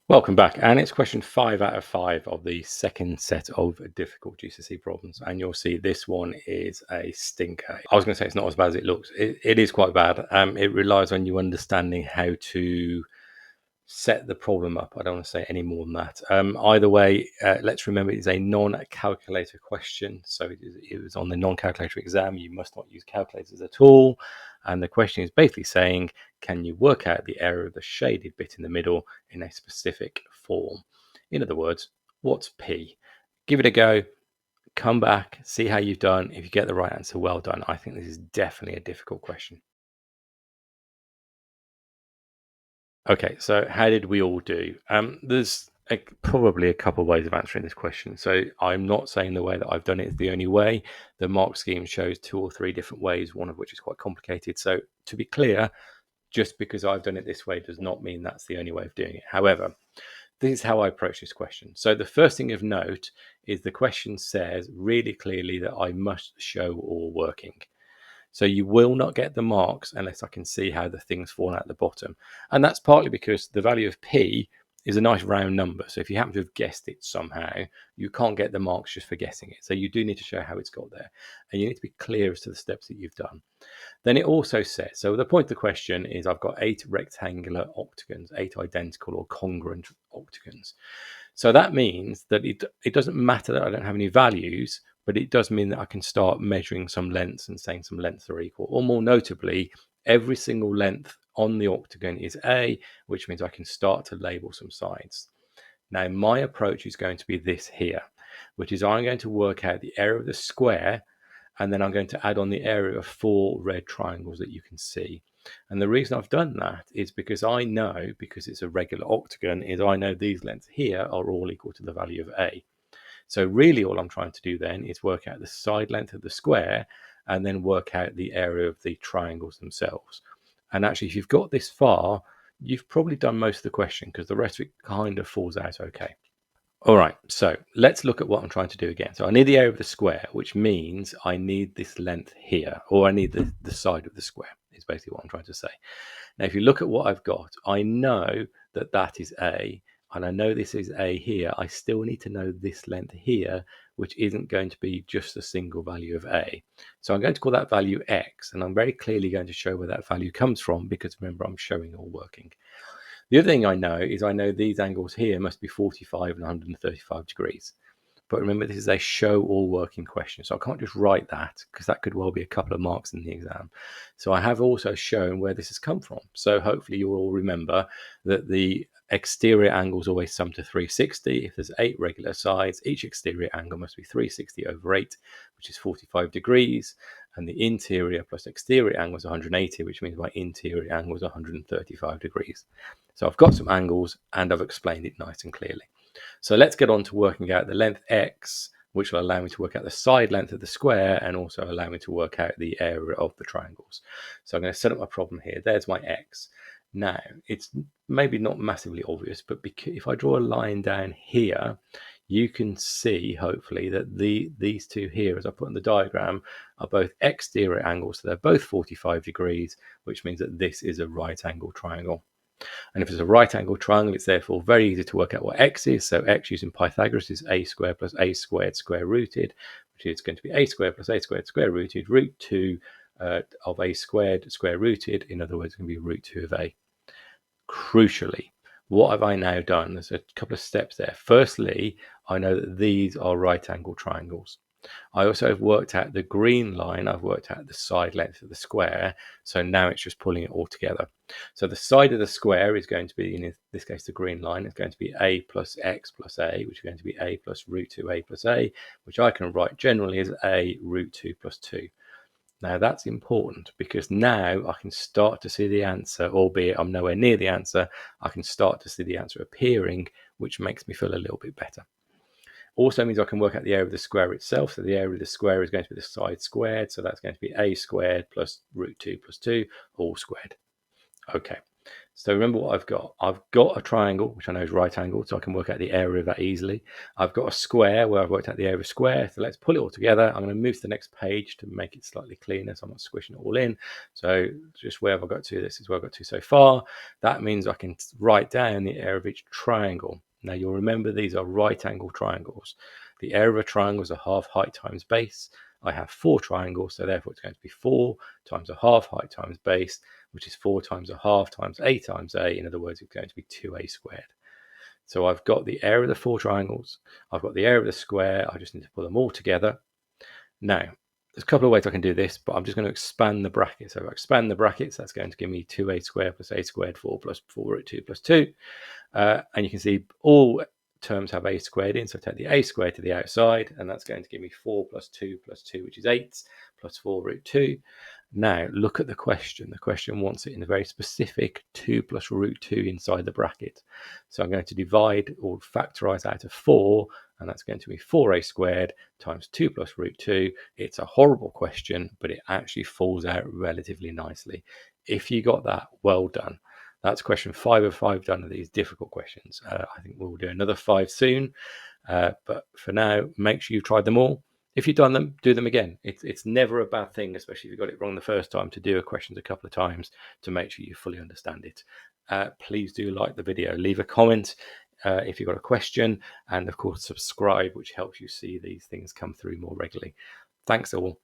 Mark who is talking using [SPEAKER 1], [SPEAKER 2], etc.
[SPEAKER 1] Welcome back, and it's question 5 out of 5 of the second set of difficult GCSE problems, and you'll see this one is a stinker. I was going to say it's not as bad as it looks. It is quite bad. It relies on you understanding how to set the problem up. I don't want to say any more than that. Either way, let's remember it's a non-calculator question. So it was on the non-calculator exam. You must not use calculators at all. And the question is basically saying, can you work out the area of the shaded bit in the middle in a specific form? In other words, what's P? Give it a go. Come back, see how you've done. If you get the right answer, well done. I think this is definitely a difficult question. Okay, so how did we all do? There's probably a couple of ways of answering this question. So I'm not saying the way that I've done it is the only way. The mark scheme shows 2 or 3 different ways, one of which is quite complicated. So to be clear, just because I've done it this way does not mean that's the only way of doing it. However, this is how I approach this question. So the first thing of note is the question says really clearly that I must show all working. So you will not get the marks unless I can see how the things fall out the bottom. And that's partly because the value of P is a nice round number. So if you happen to have guessed it somehow, you can't get the marks just for guessing it. So you do need to show how it's got there. And you need to be clear as to the steps that you've done. Then it also says, so the point of the question is I've got 8 rectangular octagons, 8 identical or congruent octagons. So that means that it doesn't matter that I don't have any values, but it does mean that I can start measuring some lengths and saying some lengths are equal. Or more notably, every single length on the octagon is A, which means I can start to label some sides. Now, my approach is going to be this here, which is I'm going to work out the area of the square, and then I'm going to add on the area of 4 red triangles that you can see. And the reason I've done that is because I know, because it's a regular octagon, is I know these lengths here are all equal to the value of A. So really all I'm trying to do then is work out the side length of the square and then work out the area of the triangles themselves. And actually, if you've got this far, you've probably done most of the question because the rest of it kind of falls out okay. All right, so let's look at what I'm trying to do again. So I need the area of the square, which means I need this length here, or I need the side of the square, is basically what I'm trying to say. Now, if you look at what I've got, I know that that is A, and I know this is A here. I still need to know this length here, which isn't going to be just a single value of A. So I'm going to call that value X, and I'm very clearly going to show where that value comes from, because remember, I'm showing all working. The other thing I know is I know these angles here must be 45 and 135 degrees. But remember, this is a show all working question. So I can't just write that because that could well be a couple of marks in the exam. So I have also shown where this has come from. So hopefully you'll all remember that the exterior angles always sum to 360. If there's 8 regular sides, each exterior angle must be 360 over 8, which is 45 degrees. And the interior plus exterior angle is 180, which means my interior angle is 135 degrees. So I've got some angles and I've explained it nice and clearly. So let's get on to working out the length X, which will allow me to work out the side length of the square and also allow me to work out the area of the triangles. So I'm going to set up my problem here. There's my X. Now, it's maybe not massively obvious, but if I draw a line down here, you can see, hopefully, that these two here, as I put in the diagram, are both exterior angles. So they're both 45 degrees, which means that this is a right angle triangle. And if it's a right angle triangle, it's therefore very easy to work out what x is. So x using Pythagoras is a squared plus a squared square rooted, which is going to be a squared plus a squared square rooted root 2 of a squared square rooted. In other words, it's going to be root 2 of a. Crucially, what have I now done? There's a couple of steps there. Firstly, I know that these are right angle triangles. I also have worked out the green line. I've worked out the side length of the square. So now it's just pulling it all together. So the side of the square is going to be, in this case, the green line is going to be a plus x plus a, which is going to be a plus root 2a plus a, which I can write generally as a root 2 plus 2. Now that's important because now I can start to see the answer, albeit I'm nowhere near the answer. I can start to see the answer appearing, which makes me feel a little bit better. Also means I can work out the area of the square itself. So the area of the square is going to be the side squared. So that's going to be a squared plus root 2 plus 2, all squared. Okay, So remember what I've got. I've got a triangle, which I know is right angled, so I can work out the area of that easily. I've got a square where I've worked out the area of a square. So let's pull it all together. I'm going to move to the next page to make it slightly cleaner, so I'm not squishing it all in. So just where have I got to? This is where I've got to so far. That means I can write down the area of each triangle. Now you'll remember these are right angle triangles. The area of a triangle is a half height times base. I have 4 triangles, so therefore it's going to be 4 times a half height times base, which is 4 times a half times a times a. In other words, it's going to be 2a squared. So I've got the area of the 4 triangles. I've got the area of the square. I just need to put them all together. Now, there's a couple of ways I can do this, but I'm just going to expand the brackets. So if I expand the brackets, that's going to give me 2a squared plus a squared, 4 plus 4 root 2 plus 2. And you can see all terms have a squared in, so take the a squared to the outside, and that's going to give me 4 plus 2 plus 2, which is 8, plus 4 root 2. Now, look at the question. The question wants it in a very specific 2 plus root 2 inside the bracket. So I'm going to divide or factorize out of 4, and that's going to be 4a squared times 2 plus root 2. It's a horrible question, but it actually falls out relatively nicely. If you got that, well done. That's question 5 of 5 done of these difficult questions. I think we'll do another 5 soon. But for now, make sure you've tried them all. If you've done them, do them again. It's never a bad thing, especially if you got it wrong the first time, to do a questions a couple of times to make sure you fully understand it. Please do like the video. Leave a comment if you've got a question. And of course, subscribe, which helps you see these things come through more regularly. Thanks all.